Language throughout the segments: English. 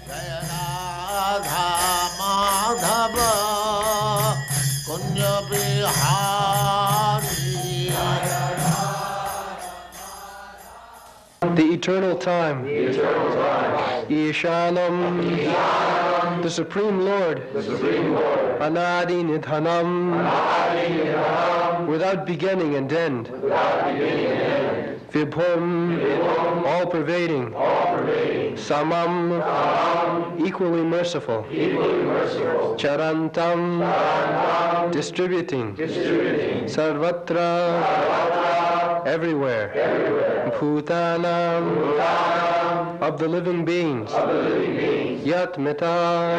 Jaya Radha Madhava Kunja Bihari. The eternal time. Ishanam. The Supreme Lord. Anadi Nidhanam. Without beginning and end. Vibhum. All pervading. Samam. Equally merciful. Charantam. Distributing. Sarvatra. Everywhere. Bhutanam. Of the living beings. Yat mita.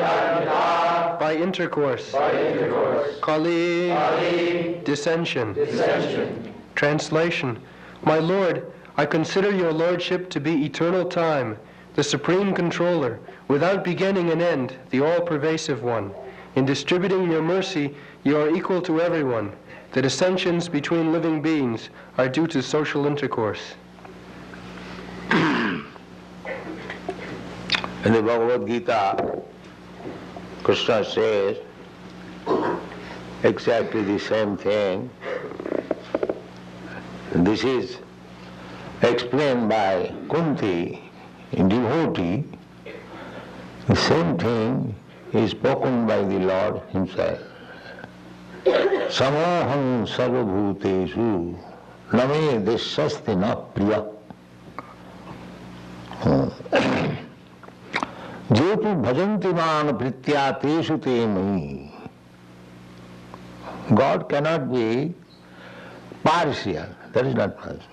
By intercourse. Kali. Dissension. Translation. My Lord, I consider your Lordship to be eternal time, the supreme controller, without beginning and end, the all-pervasive one. In distributing your mercy, you are equal to everyone. The dissensions between living beings are due to social intercourse. In the Bhagavad Gita, Krishna says exactly the same thing. This is explained by Kunti, in devotee. The same thing is spoken by the Lord Himself. Samoham sarvabhuteshu name deshasti na priya. Jetu bhajanti man pritya teshu te mai. God cannot be partial. That is not possible.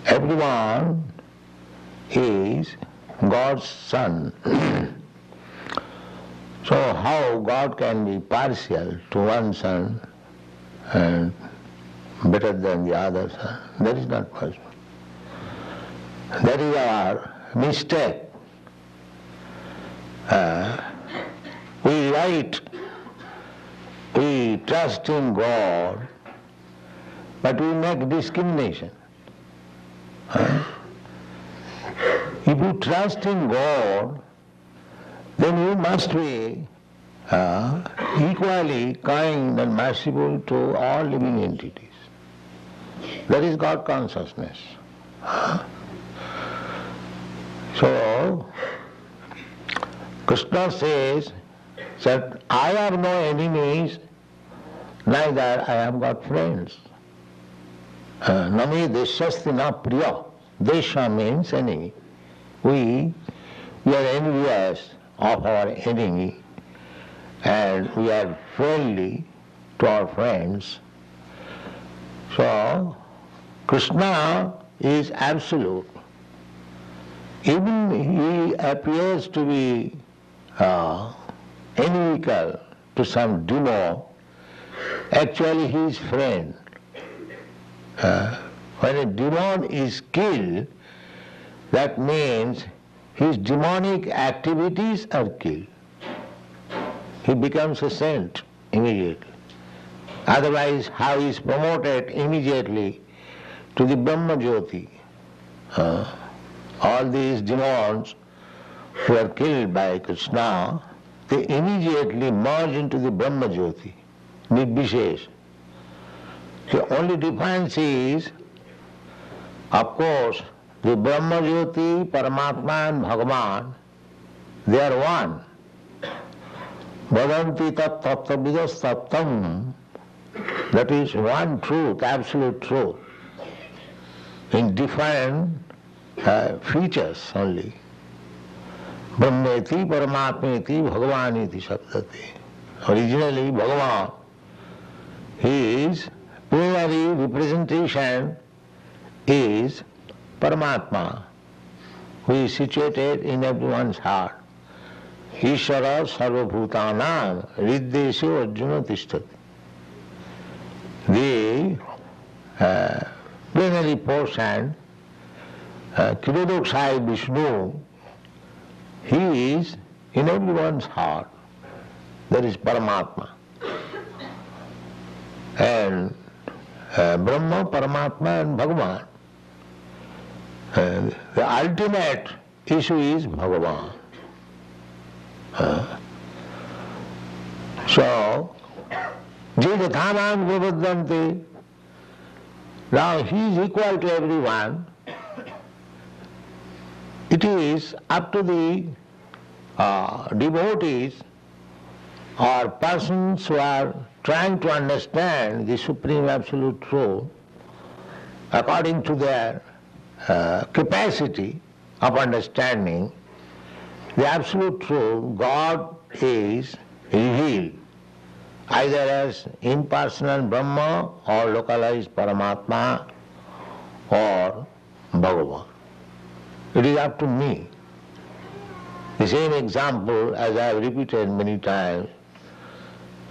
Everyone is God's son. So how God can be partial to one son and better than the other son? That is not possible. That is our mistake. We write, we trust in God, but we make discrimination. If you trust in God, then you must be equally kind and merciful to all living entities. That is God consciousness. So, Krishna says that I have no enemies, neither I have got friends. Nami deshasti na priya. Desha means enemy. We are envious of our enemy and we are friendly to our friends. So, Krishna is absolute. Even he appears to be inimical to some demon, actually he is friend. When a demon is killed, that means his demonic activities are killed. He becomes a saint immediately. Otherwise, how he is promoted immediately to the Brahma Jyoti. All these demons who are killed by Krishna, they immediately merge into the Brahma Jyoti, Nirbhishesh. The only difference is, of course, the Brahma Jyoti, Paramatma and Bhagavan, they are one. Vadanti tat tattvavidas tattam, that is one truth, absolute truth, in different features only. Brahmeti, Paramatmeti, Bhagavaniti Sabdati. Originally, Bhagavan, his primary representation is Paramatma, who is situated in everyone's heart. Ishvara sarvabhutanam riddeshu arjuna tishtati. The plenary portion, Kirodokshai Vishnu, he is in everyone's heart. That is Paramatma. And Brahma, Paramatma and Bhagavan. The ultimate issue is Bhagavan. So, Jidhathanam Vibhaddante, now he is equal to everyone. It is up to the devotees or persons who are trying to understand the Supreme Absolute Truth according to their capacity of understanding the Absolute Truth. God is revealed either as impersonal Brahma or localized Paramatma or Bhagavan. It is up to me. The same example, as I have repeated many times,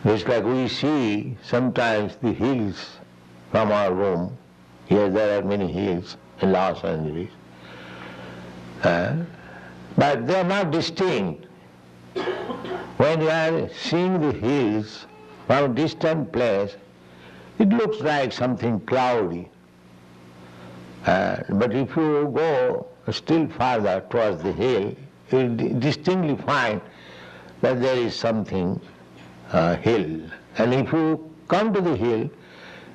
it's like we see sometimes the hills from our room. Here there are many hills in Los Angeles. But they are not distinct. When you are seeing the hills from a distant place, it looks like something cloudy. But if you go still farther towards the hill, you will distinctly find that there is something hill. And if you come to the hill,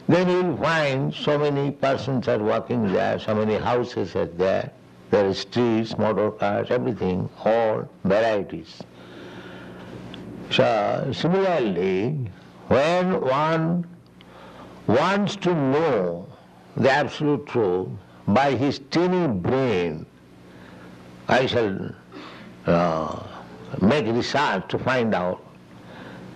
then you will find so many persons are walking there, so many houses are there. There are streets, motor cars, everything, all varieties. So similarly, when one wants to know the Absolute Truth, by his teeny brain, I shall make research to find out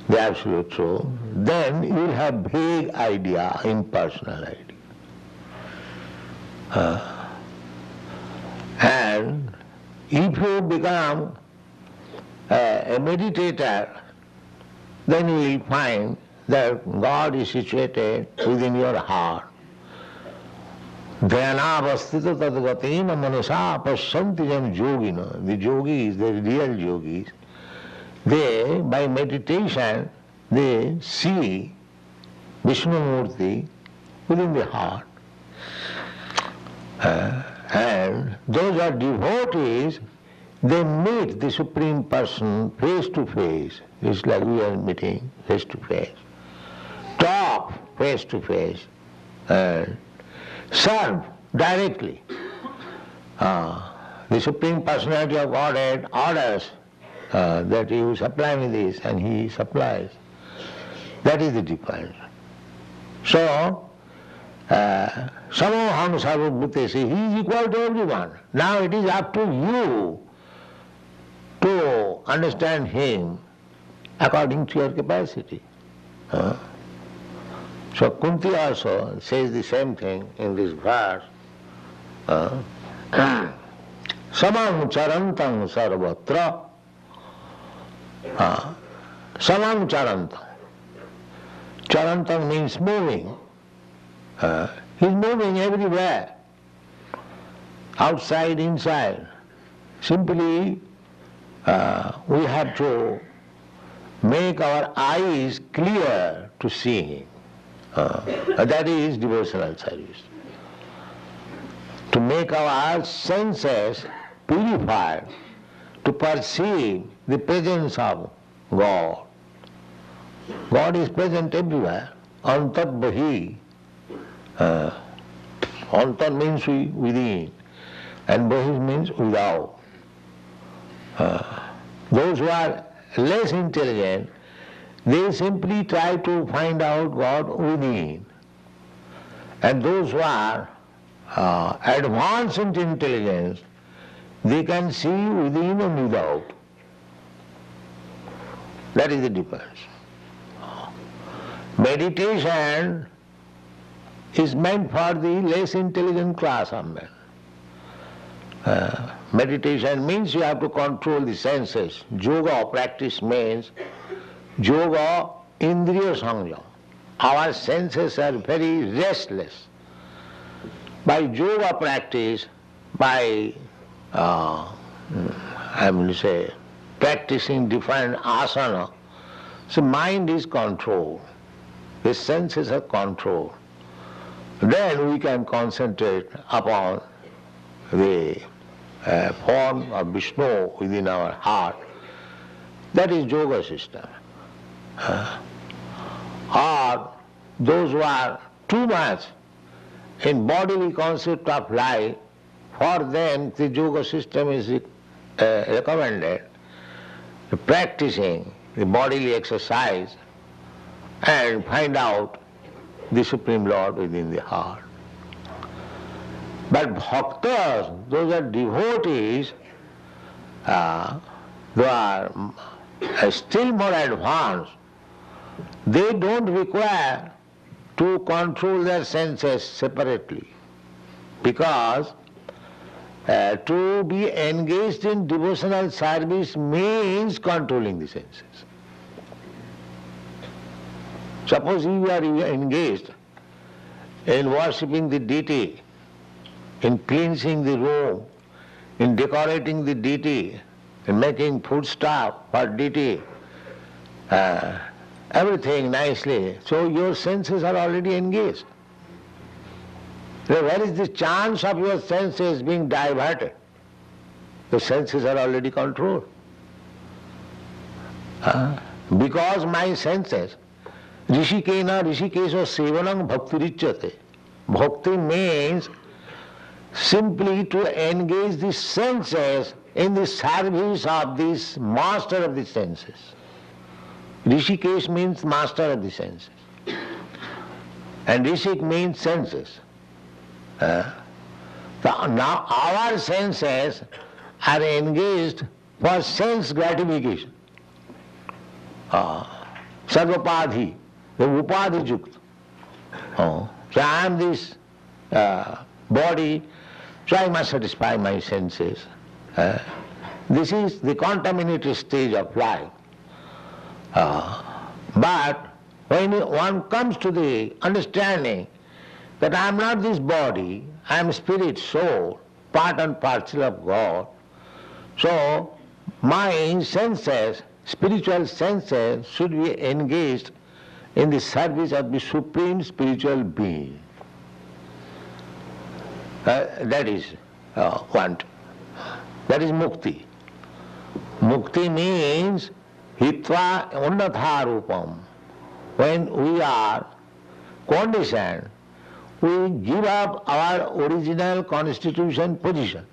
the Absolute Truth, then you will have vague idea, impersonal idea. And if you become a meditator, then you will find that God is situated within your heart. Dhyanavastita tadgatina manasa pasyanti jam yogina. The yogis, the real yogis, they, by meditation, they see Vishnu Murti within the heart. And those are devotees, they meet the Supreme Person face to face. It's like we are meeting face to face. Talk face to face. And serve directly. The Supreme Personality of Godhead orders that you supply me this, and he supplies. That is the difference. So, Samoham Sarvabhutesi, he is equal to everyone. Now it is up to you to understand him according to your capacity. So Kunti also says the same thing in this verse. Samam charantam sarvatra. Samam charantam. Charantam means moving. He's moving everywhere, outside, inside. Simply, we have to make our eyes clear to see him. That is devotional service. To make our senses purified, to perceive the presence of God. God is present everywhere. Antat bahi. Antar means within, and bahi means without. Those who are less intelligent, they simply try to find out God within. And those who are advanced in intelligence, they can see within and without. That is the difference. Meditation is meant for the less intelligent class of men. Meditation means you have to control the senses. Yoga practice means yoga indriya sanjam. Our senses are very restless. By yoga practice, by practicing different asana, so mind is controlled. The senses are controlled. Then we can concentrate upon the form of Vishnu within our heart. That is yoga system. Or those who are too much in bodily concept of life, for them the yoga system is recommended, practicing the bodily exercise and find out the Supreme Lord within the heart. But bhaktas, those are devotees, who are still more advanced, they don't require to control their senses separately, because to be engaged in devotional service means controlling the senses. Suppose you are engaged in worshipping the deity, in cleansing the room, in decorating the deity, in making foodstuff for deity, everything nicely, so your senses are already engaged. Now, where is the chance of your senses being diverted? The senses are already controlled. Because my senses, Rishikena Rishikesha Sevanam Bhaktirichyate. Bhakti means simply to engage the senses in the service of this master of the senses. Rishikesh means master of the senses. And Rishik means senses. Now our senses are engaged for sense gratification. Sarvapadhi, the upadhi jukt. So I am this body, so I must satisfy my senses. This is the contaminated stage of life. But when one comes to the understanding that I am not this body, I am spirit, soul, part and parcel of God, so my senses, spiritual senses, should be engaged in the service of the Supreme Spiritual Being. That is want. That is mukti. Mukti means hitva unnatha rupam. When we are conditioned, we give up our original constitution position.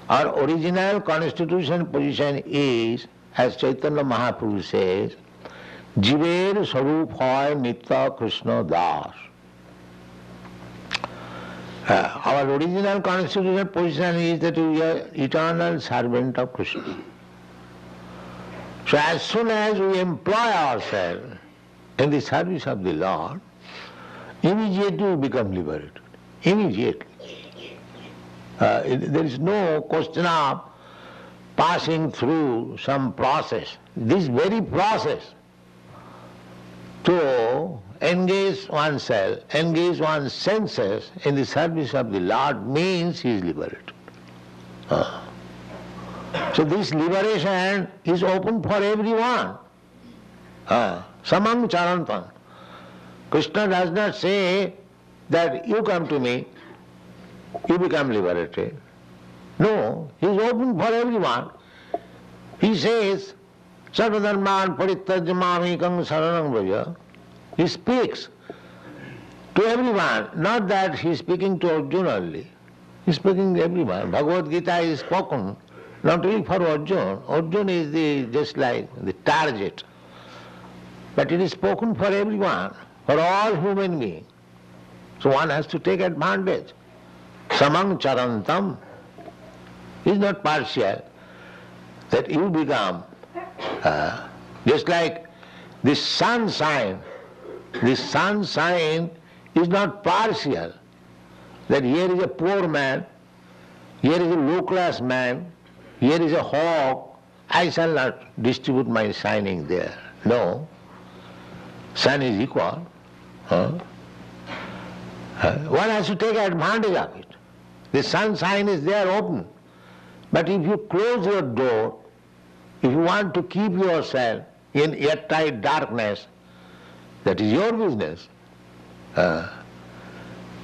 Our original constitution position is, as Chaitanya Mahaprabhu says, Jiver Sarup Hoy Nitya Krishna Das. Our original constitutional position is that we are eternal servant of Krishna. So as soon as we employ ourselves in the service of the Lord, immediately we become liberated. Immediately. There is no question of passing through some process. This very process to engage oneself, engage one's senses in the service of the Lord means he is liberated. So this liberation is open for everyone. Samang charantam. Krishna does not say that you come to me, you become liberated. No, he is open for everyone. He says, Sarvadharman parityajya mamekam saranam vraja. He speaks to everyone, not that he is speaking to Arjuna only. He is speaking to everyone. Bhagavad Gita is spoken not only for Arjuna. Arjuna is just like the target. But it is spoken for everyone, for all human beings. So one has to take advantage. Samang charantam is not partial, that you become just like the sunshine. The sunshine is not partial, that here is a poor man, here is a low-class man, here is a hawk, I shall not distribute my shining there. No, sun is equal. One has to take advantage of it. The sunshine is there open. But if you close your door, if you want to keep yourself in airtight darkness, that is your business.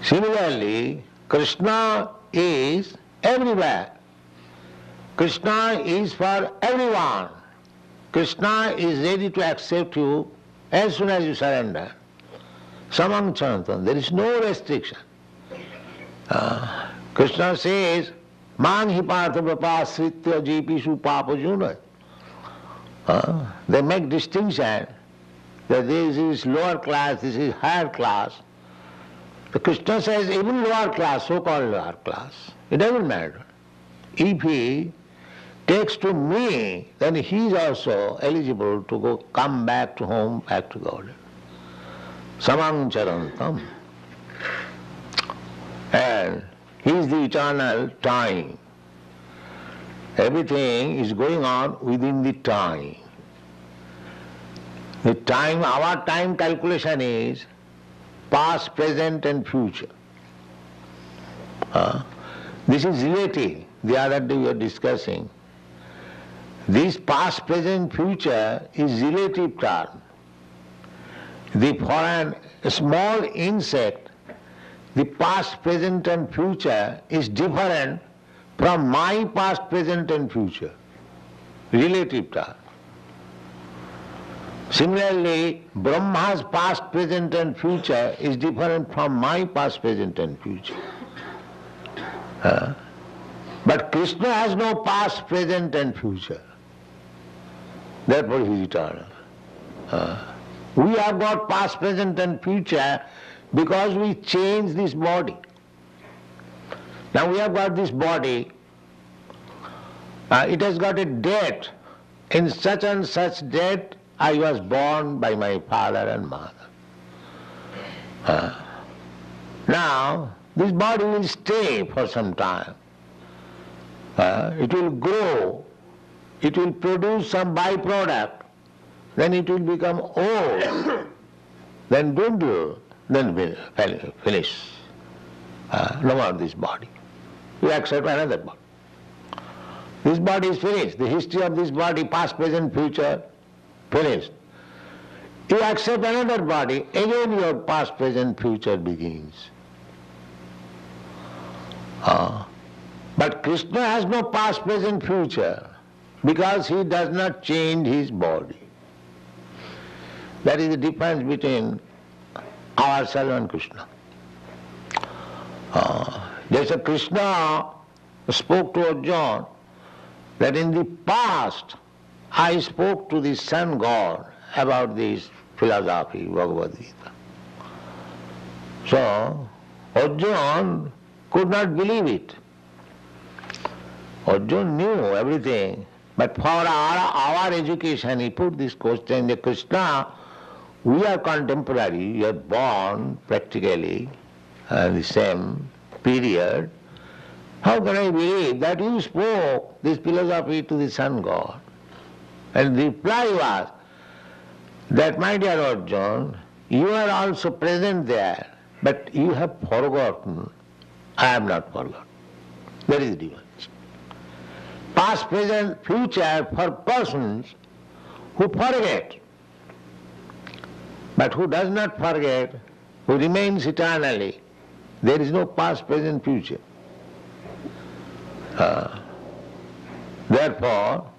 Similarly, Krishna is everywhere. Krishna is for everyone. Krishna is ready to accept you as soon as you surrender. Samang chantam, there is no restriction. Krishna says, Man hi partha vapasritya jipishu papajuna. They make distinction that this is lower class, this is higher class. The Krishna says even lower class, so-called lower class, it doesn't matter. If he takes to me, then he is also eligible to come back to home, back to God. Samang charantam. And he is the eternal time. Everything is going on within the time. The time, our time calculation is past, present and future. This is relative. The other day we were discussing. This past, present, future is relative term. For a small insect, the past, present and future is different from my past, present and future. Relative term. Similarly, Brahma's past, present and future is different from my past, present and future. But Krishna has no past, present and future. Therefore he is eternal. We have got past, present and future because we change this body. Now we have got this body, it has got a date. In such and such date I was born by my father and mother. Now this body will stay for some time. It will grow, it will produce some byproduct, then it will become old, then dwindle, then finish. No more this body. You accept another body. This body is finished. The history of this body, past, present, future, finished. You accept another body, again your past, present, future begins. But Krishna has no past, present, future because he does not change his body. That is the difference between ourselves and Krishna. There's a Krishna spoke to Arjuna that in the past I spoke to the sun god about this philosophy, Bhagavad Gita. So Arjuna could not believe it. Arjuna knew everything, but for our education he put this question that Krishna, we are contemporary, we are born practically the same period. How can I believe that you spoke this philosophy to the sun god? And the reply was that, my dear Arjuna, you are also present there, but you have forgotten. I have not forgotten. That is the difference. Past, present, future for persons who forget. But who does not forget, who remains eternally, there is no past, present, future. Therefore,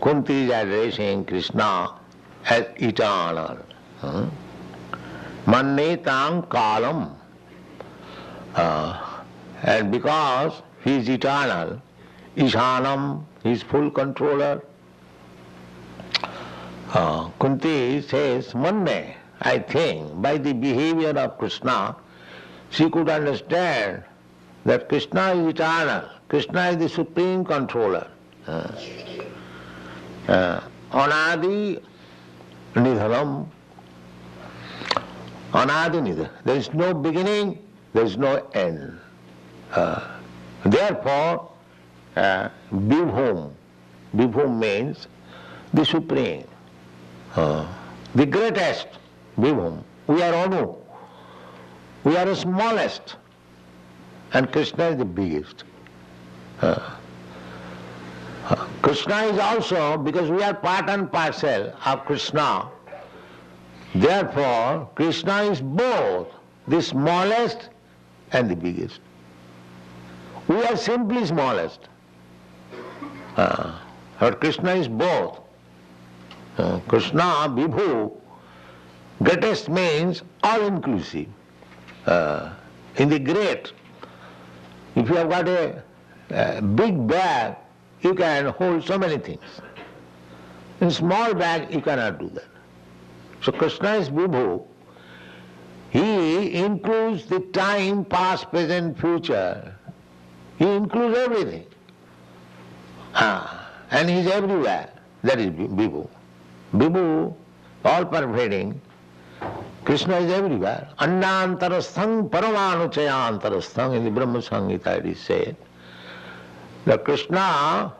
Kunti is addressing Krishna as eternal. Mannetam kalam. And because he is eternal, Ishanam, he is full controller. Kunti says, Manne, I think, by the behavior of Krishna, she could understand that Krishna is eternal. Krishna is the supreme controller. Anadi nidhanam. Anadi nidhanam. There is no beginning, there is no end. Therefore, Vibhum. Vibhum means the supreme, the greatest. Vibhum. We are Anu. We are the smallest. And Krishna is the biggest. Krishna is also, because we are part and parcel of Krishna, therefore Krishna is both the smallest and the biggest. We are simply smallest. But Krishna is both. Krishna, Vibhu, greatest means all-inclusive. In the great, if you have got a big bag, you can hold so many things. In small bag, you cannot do that. So Krishna is Vibhu. He includes the time, past, present, future. He includes everything. And he is everywhere. That is Vibhu. Vibhu, all pervading. Krishna is everywhere. Annantarasthang paramanuchayantarasthang, in the Brahma Samhita it is said. That Krishna,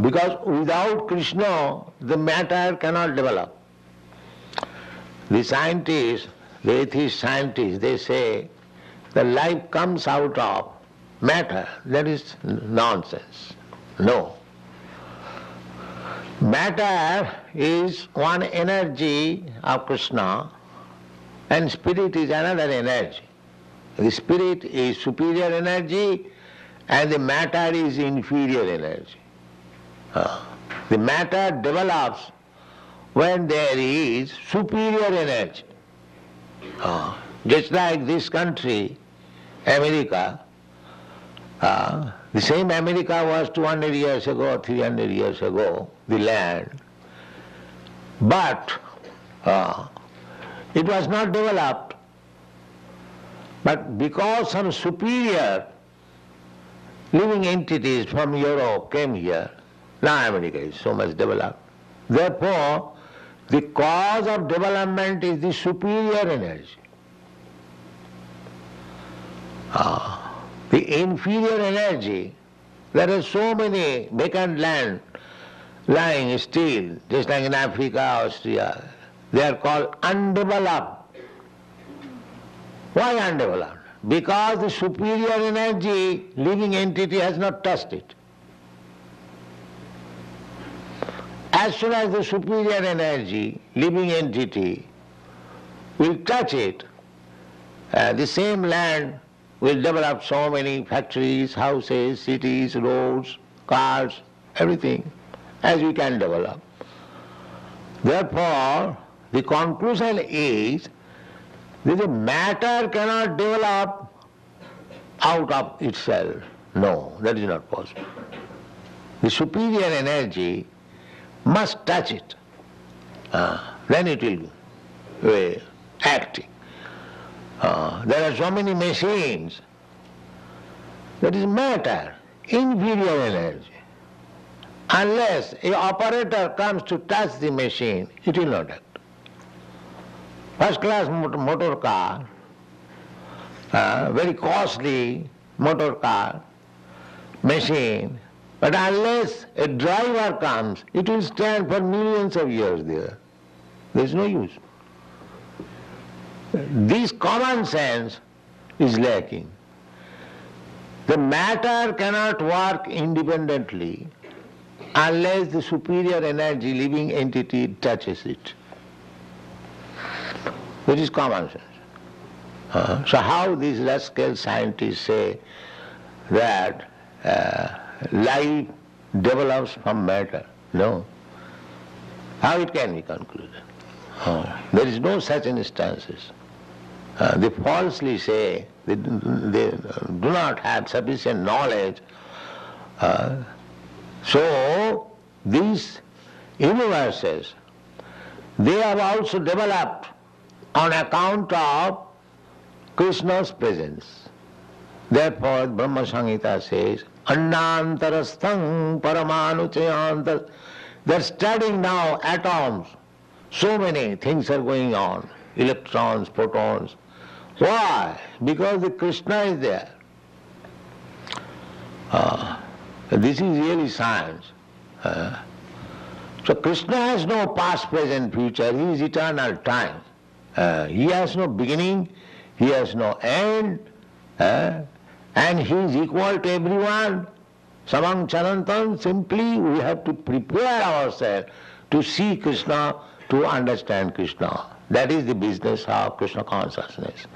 because without Krishna the matter cannot develop. The scientists, the atheist scientists, they say that life comes out of matter. That is nonsense. No. Matter is one energy of Krishna and spirit is another energy. The spirit is superior energy and the matter is inferior energy. The matter develops when there is superior energy. Just like this country, America, the same America was 200 years ago, 300 years ago, the land. But it was not developed. But because some superior living entities from Europe came here, now America is so much developed. Therefore, the cause of development is the superior energy. The inferior energy, there are so many vacant land lying still, just like in Africa, Austria. They are called undeveloped. Why undeveloped? Because the superior energy, living entity has not touched it. As soon as the superior energy, living entity, will touch it, the same land will develop so many factories, houses, cities, roads, cars, everything, as we can develop. Therefore, the conclusion is that the matter cannot develop out of itself. No, that is not possible. The superior energy must touch it. Then it will be acting. There are so many machines. That is matter, inferior energy. Unless an operator comes to touch the machine, it will not act. First class motor car, very costly motor car, machine, but unless a driver comes, it will stand for millions of years there. There is no use. This common sense is lacking. The matter cannot work independently unless the superior energy, living entity, touches it. That is common sense. So how these rascal scientists say that life develops from matter? No. How it can be concluded? There is no such instances. They falsely say they do not have sufficient knowledge. So these universes, they have also developed on account of Krishna's presence. Therefore Brahma Samhita says, Annantarasthang paramanuchayantar. They are studying now atoms. So many things are going on. Electrons, protons. Why? Because the Krishna is there. This is really science. So Krishna has no past, present, future. He is eternal time. He has no beginning. He has no end. And he is equal to everyone. Samang Chanantam. Simply we have to prepare ourselves to see Krishna, to understand Krishna. That is the business of Krishna consciousness.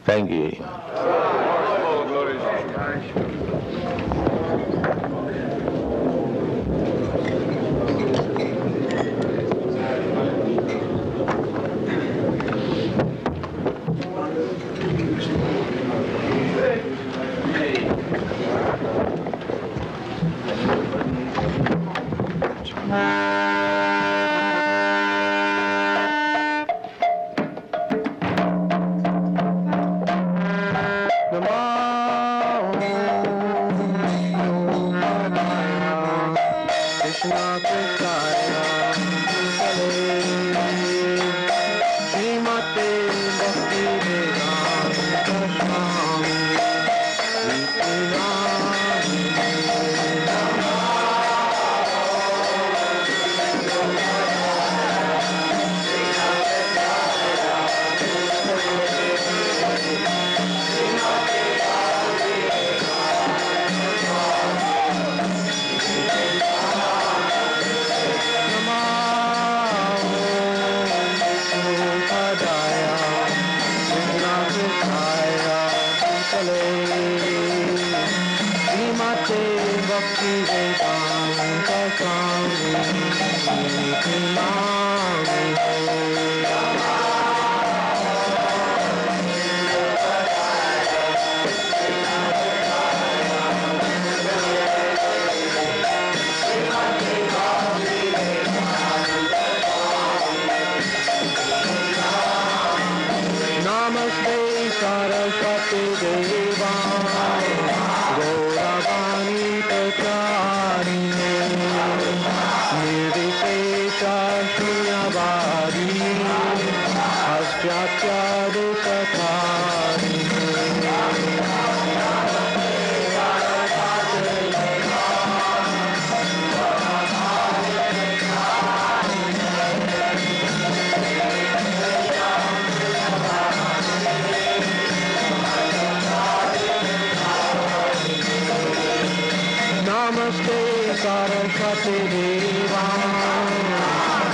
Thank you very much. Krishna Krishna Srimate Bhakti Vedanta Swami Bhakti Vedanta Swami Namaste Saraswati Deva Gauravani Pracharine Nirvishesha Shunyavadi Astyatya Namaste Saraswati Deva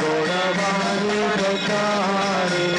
Gauravani Pracharine